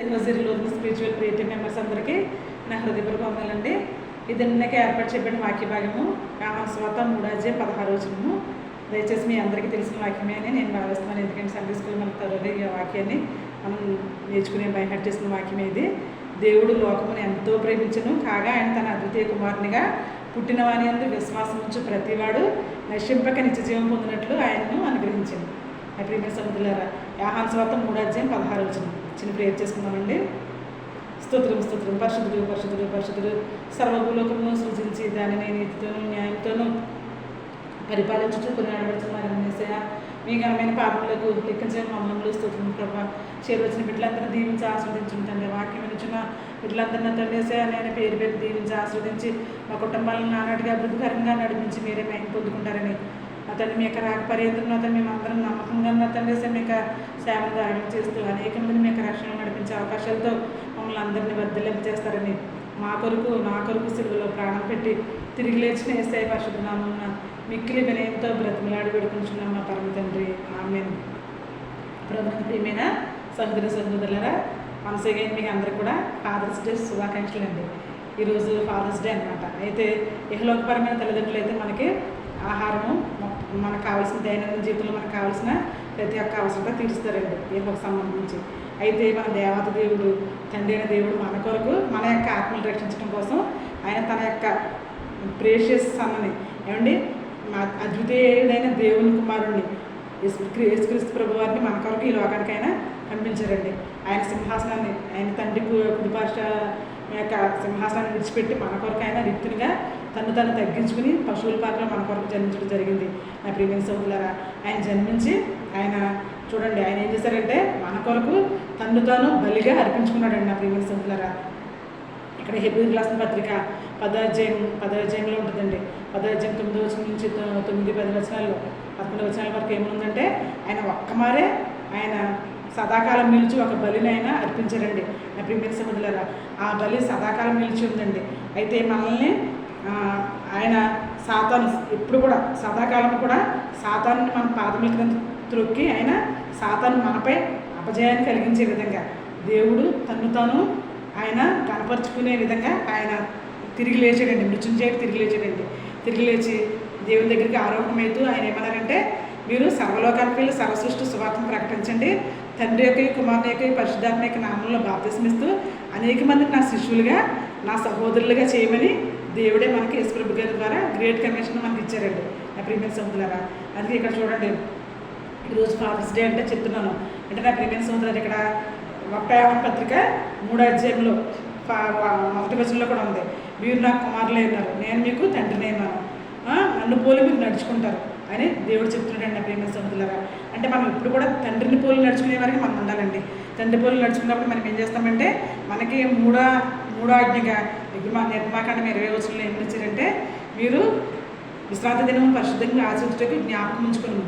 రోజు spiritual creative members అందరికీ నా హృదయపూర్వక వందనాలండి. ఇది నిన్నకి ఏర్పాటు చేయబడిన వాక్య భాగము స్వాత 3:16 దయచేసి మీ అందరికీ తెలిసిన వాక్యమే అని నేను భావిస్తున్నాను. ఎందుకంటే సండే స్కూల్ మనకు త్వరగా ఈ వాక్యాన్ని మనం నేర్చుకునే బైహార్ట్ చేసిన వాక్యమే ఇది. దేవుడు లోకమును ఎంతో ప్రేమించను, కాగా ఆయన తన అద్వితీయ కుమారునిగా పుట్టిన వాని అందు విశ్వాసం ఉంచు ప్రతివాడు నశింపక నిత్య జీవం పొందినట్లు ఆయనను అనుగ్రహించింది. నా ప్రియమైన సముద్రులారా, యోహాను సువార్త 3:16 చిన్న ప్రేయర్ చేసుకుందామండి. స్తోత్రం స్తోత్రం. పరిశుద్ధుడు పరిశుద్ధుడు పరిశుద్ధుడు సర్వభూలోకమును సృజించి దానిని నీతితోనూ న్యాయంతోనూ పరిపాలించుతూ కొనియాడబడుతున్నారు. మీ ఘనమైన పాపములకు లెక్కించిన మమ్మల్ని స్తోత్రం ప్రభా. చేరువచ్చిన బిడ్డలందరినీ దీవించి ఆస్వాదించుంటండి. వాక్యం ఇచ్చిన బిడ్డలందరినీ తండ్రి ఆయన పేరు పెట్టి దీవించి ఆస్వాదించి మా కుటుంబాలను నానాటిగా అభివృద్ధికరంగా నడిపించి మీరే మహిమ పొందుకుంటారని అతన్ని మీ యొక్క రాక పర్యంతం అతను మేమందరం నమ్మకంగా తండ్రి మీ యొక్క సేవను ధారణ చేస్తూ అనేక మందిని మీ యొక్క రక్షణలు నడిపించే అవకాశాలతో మమ్మల్ని అందరినీ వర్ధలింప చేస్తారని నా కొరకు సిలువలో ప్రాణం పెట్టి తిరిగి లేచిన ఏసై పరిశుద్ధ నామమున మిక్కిలి వినయంతో బ్రతిమలాడి వేడుకుంటున్నాం మా పరమ తండ్రి. ఆమేన్. ప్రభువుకి ప్రియమైన సహోదరులారా, వన్స్ అగైన్ మీకు అందరికీ కూడా ఫాదర్స్ డే శుభాకాంక్షలు అండి. ఈరోజు ఫాదర్స్ డే అనమాట. అయితే ఇహలోకపరమైన తల్లిదండ్రులు అయితే మనకి ఆహారము, మనకు కావాల్సిన దైనందిన జీవితంలో మనకు కావాల్సిన ప్రతి ఒక్క అవసరత తీరుస్తారండి ఇహలోక సంబంధించి. అయితే మన దేవత దేవుడు, తండ్రి అయిన దేవుడు మన కొరకు మన యొక్క ఆత్మలు రక్షించడం కోసం ఆయన తన యొక్క ప్రేషియస్ సన్నని అద్వితీయుడైన దేవుని కుమారుణ్ణి యేసుక్రీస్తు ప్రభు వారిని మన కొరకు ఈ లోకానికైనా పంపించారండి. ఆయన సింహాసనాన్ని, ఆయన తండ్రి కుడిపార్శ్వ యొక్క సింహాసనాన్ని విడిచిపెట్టి మన కొరకు ఆయన రిక్తునిగా తను తగ్గించుకుని పశువుల పాత్రలో మన కొరకు జన్మించడం జరిగింది. నా ప్రియమైన సోదరులారా, ఆయన జన్మించి ఆయన చూడండి ఆయన ఏం చేశారంటే మన కొరకు తాను బలిగా అర్పించుకున్నాడండి. నా ప్రియమైన సోదరులారా, ఇక్కడ హెబ్రీయులకు రాసిన పత్రిక 10వ అధ్యాయంలో ఉంటుందండి. 9వ నుంచి 9-10 వచనాల్లో 11 వచనాల వరకు ఏముందంటే ఆయన ఒక్కమారే ఆయన సదాకాలం నిలిచి ఒక బలిని ఆయన అర్పించారండి. నా ప్రియమైన సోదరులారా, ఆ బలి సదాకాలం నిలిచి ఉందండి. అయితే మనల్ని ఆయన సాతాను ఎప్పుడు కూడా సదాకాలం కూడా సాతాను మన పాదముల క్రింద త్రొక్కి ఆయన సాతాను మనపై అపజయాన్ని కలిగించే విధంగా దేవుడు తాను ఆయన కనపరుచుకునే విధంగా ఆయన తిరిగి లేచాడండి. మృత్యుంజయుడు తిరిగి లేచి దేవుని దగ్గరికి ఆరోపణమవుతూ ఆయన ఏమన్నారంటే, మీరు సర్వలోకానికి వెళ్ళి సర్వసృష్టి సువార్తను ప్రకటించండి, తండ్రి యొక్క కుమారుని యొక్క పరిశుద్ధాత్మ యొక్క నామంలో బాప్తిస్మిస్తూ అనేక మందికి నా శిష్యులుగా నా సహోదరులుగా చేయమని దేవుడే మనకి యేసు ప్రభు గారి ద్వారా గ్రేట్ కమిషన్ మనకి ఇచ్చారండి. నా ప్రియమైన సహోదరులారా, అందుకే ఇక్కడ చూడండి, ఈరోజు ఫాదర్స్ డే అంటే చెప్తున్నాను అంటే నా ప్రియమైన సహోదరులారా, ఇక్కడ 1 యోహాను పత్రిక 3వ అధ్యాయంలో 1వ వచనంలో కూడా ఉంది, మీరు నాకు కుమారులే ఉన్నారు, నేను మీకు తండ్రినే ఉన్నాను, నన్ను పోలి మీరు నడుచుకుంటారు అని దేవుడు చెప్తున్నాడండి. నా ప్రియమైన సహోదరులారా, అంటే మనం ఇప్పుడు కూడా తండ్రిని పోలి నడుచుకునే వారికి మనం ఉండాలండి. తండ్రి పోలి నడుచుకున్నప్పుడు మనం ఏం చేస్తామంటే మనకి మూడో ఆజ్ఞగా నిర్మాకాండం 20వ వచనంలో ఏం ఇచ్చారంటే, మీరు విశ్రాంతి దినము పరిశుద్ధంగా ఆచరించుటకు జ్ఞాపకం ఉంచుకుని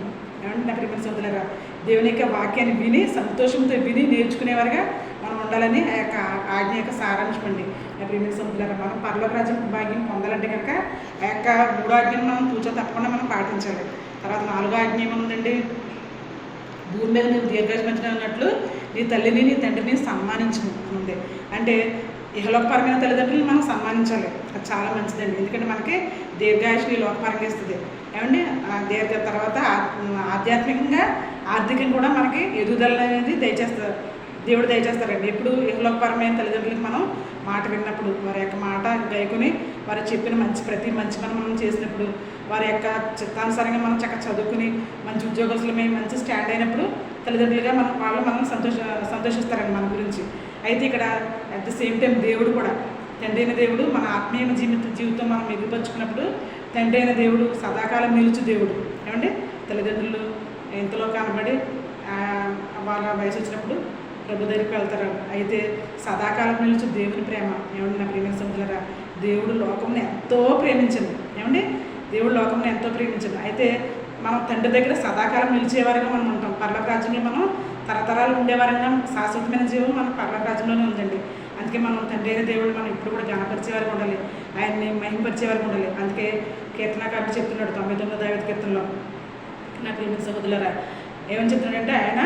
ఏమంటే నా ప్రియమైన సహోదరులారా, దేవుని యొక్క వాక్యాన్ని విని సంతోషంతో విని నేర్చుకునేవారుగా మనం ఉండాలని ఆ యొక్క ఆజ్ఞ యొక్క సారాంశం అండి. నా ప్రియమైన సహోదరులారా, మనం పరలోక రాజ్యం భాగ్యం పొందాలంటే కనుక ఆ యొక్క 3వ ఆజ్ఞను మనం తూచా తప్పకుండా మనం పాటించాలి. తర్వాత 4వ ఆజ్ఞ ఏముందండి, భూమి మీద నువ్వు దీర్ఘాయుష్మంతుడు అన్నట్లు నీ తల్లిని నీ తండ్రిని సన్మానించు ఉంది. అంటే ఇహలోకపరమైన తల్లిదండ్రులను మనం సన్మానించాలి. అది చాలా మంచిదండి. ఎందుకంటే మనకి దీర్ఘాయుష్ని లోకపరంగా ఇస్తుంది తర్వాత ఆధ్యాత్మికంగా ఆర్థికంగా కూడా మనకి ఎదుగుదల అనేది దేవుడు దయచేస్తారండి. ఎప్పుడు ఇహలోకపరమైన తల్లిదండ్రులకు మనం మాట విన్నప్పుడు, వారి యొక్క మాట గైకొని వారు చెప్పిన ప్రతి మంచి పని మనం చేసినప్పుడు, వారి యొక్క చిత్తానుసారంగా మనం చక్కగా చదువుకుని మంచి ఉద్యోగస్తులమై మంచి స్టాండ్ అయినప్పుడు తల్లిదండ్రులుగా మనం సంతోషిస్తారండి మన గురించి. అయితే ఇక్కడ అట్ ద సేమ్ టైం దేవుడు కూడా, తండ్రి అయిన దేవుడు మన ఆత్మీయ జీవితం మనం మెరుగుపరుచుకున్నప్పుడు తండ్రి అయిన దేవుడు సదాకాలం నిలుచు దేవుడు. తల్లిదండ్రులు ఎంతలో కనబడి వాళ్ళ వయసు వచ్చినప్పుడు ప్రభు దగ్గరికి వెళ్తారు. అయితే సదాకాలం నిలుచు దేవుని ప్రేమ నా ప్రియమైన సహోదరులారా, దేవుడు లోకంని ఎంతో ప్రేమించింది. దేవుడు లోకంని ఎంతో ప్రేమించింది. అయితే మనం తండ్రి దగ్గర సదాకాలం నిలిచేవారుగా మనం ఉంటాం. పరలోక రాజ్యంలో మనం తరతరాలు ఉండేవారంగా, శాశ్వతమైన జీవం మన పరలోక రాజ్యంలోనే ఉందండి. అందుకే మనం తండ్రి అయిన దేవుడు మనం ఇప్పుడు కూడా ఘనపరిచేవారికి ఉండాలి, ఆయన్ని మహిమపరిచేవారికి ఉండాలి. అందుకే కీర్తనకారుడు చెప్తున్నాడు 99వ కీర్తనలో, నా ప్రియమైన సహోదరులారా, ఏమని చెప్తున్నాడంటే ఆయన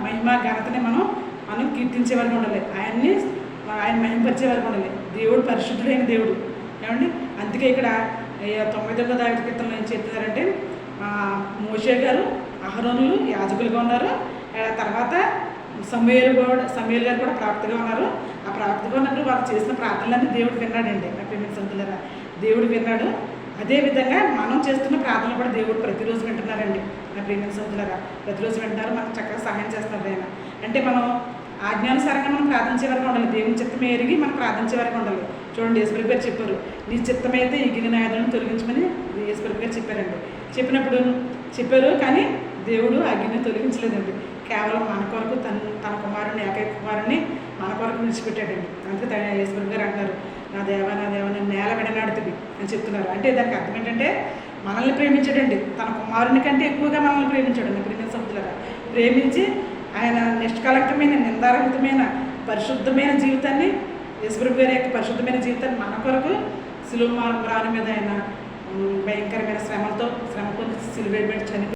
మహిమ ఘనతని మనం మనం కీర్తించే వరకు ఉండాలి, ఆయన మహింపరిచే వరకు ఉండాలి. దేవుడు పరిశుద్ధుడైన దేవుడు ఏమండి. అందుకే ఇక్కడ 99వ దావీదు కీర్తనలో ఏం చెప్తున్నారంటే మోషే గారు అహరోనులు యాజకులుగా ఉన్నారు, తర్వాత సమూయేలు గారు కూడా ప్రాప్తిగా ఉన్నారు. ఆ ప్రాప్తిగా ఉన్నప్పుడు వారు చేసిన ప్రార్థనలన్నీ దేవుడు విన్నాడండి. నా ప్రేమిక సంతులారా, దేవుడు విన్నాడు. అదేవిధంగా మనం చేస్తున్న ప్రార్థనలు కూడా దేవుడు ప్రతిరోజు వింటున్నారండి. నా ప్రేమిక సంతులారా, ప్రతిరోజు వింటున్నారు, మనకు చక్కగా సహాయం చేస్తున్నారు ఆయన. అంటే మనం ఆజ్ఞానుసారంగా మనం ప్రార్థించే వరకు ఉండాలి, దేవుని చిత్తం ఎరిగి మనం ప్రార్థించే వరకు ఉండాలి. చూడండి, యేసుప్రభు గారు చెప్పారు, నీ చిత్తమైతే ఈ గిన్నె ఆయుధాలను తొలగించమని యేసుప్రభు గారు చెప్పారండి. చెప్పారు కానీ దేవుడు ఆ గిన్నె తొలగించలేదండి. కేవలం మన కొరకు తన కుమారుని ఏకైక కుమారుని మన కొరకు విడిచిపెట్టాడండి. అందుకే యేసుప్రభు గారు అంటారు, నా దేవా నేను నేల విడనాడుతుంది అని చెప్తున్నారు. అంటే దానికి అర్థం ఏంటంటే మనల్ని ప్రేమించాడండి, తన కుమారుని కంటే ఎక్కువగా మనల్ని ప్రేమించాడు. ప్రేమించిన సభ్యులుగా ప్రేమించి ఆయన నిష్కలంకమైన నిందారహితమైన పరిశుద్ధమైన జీవితాన్ని, యేసుప్రభు గారి యొక్క పరిశుద్ధమైన జీవితాన్ని మన కొరకు శిలువ మ్రాను మీద ఆయన భయంకరమైన శ్రమ పొంది సిలువ వేయబడి చనిపోయి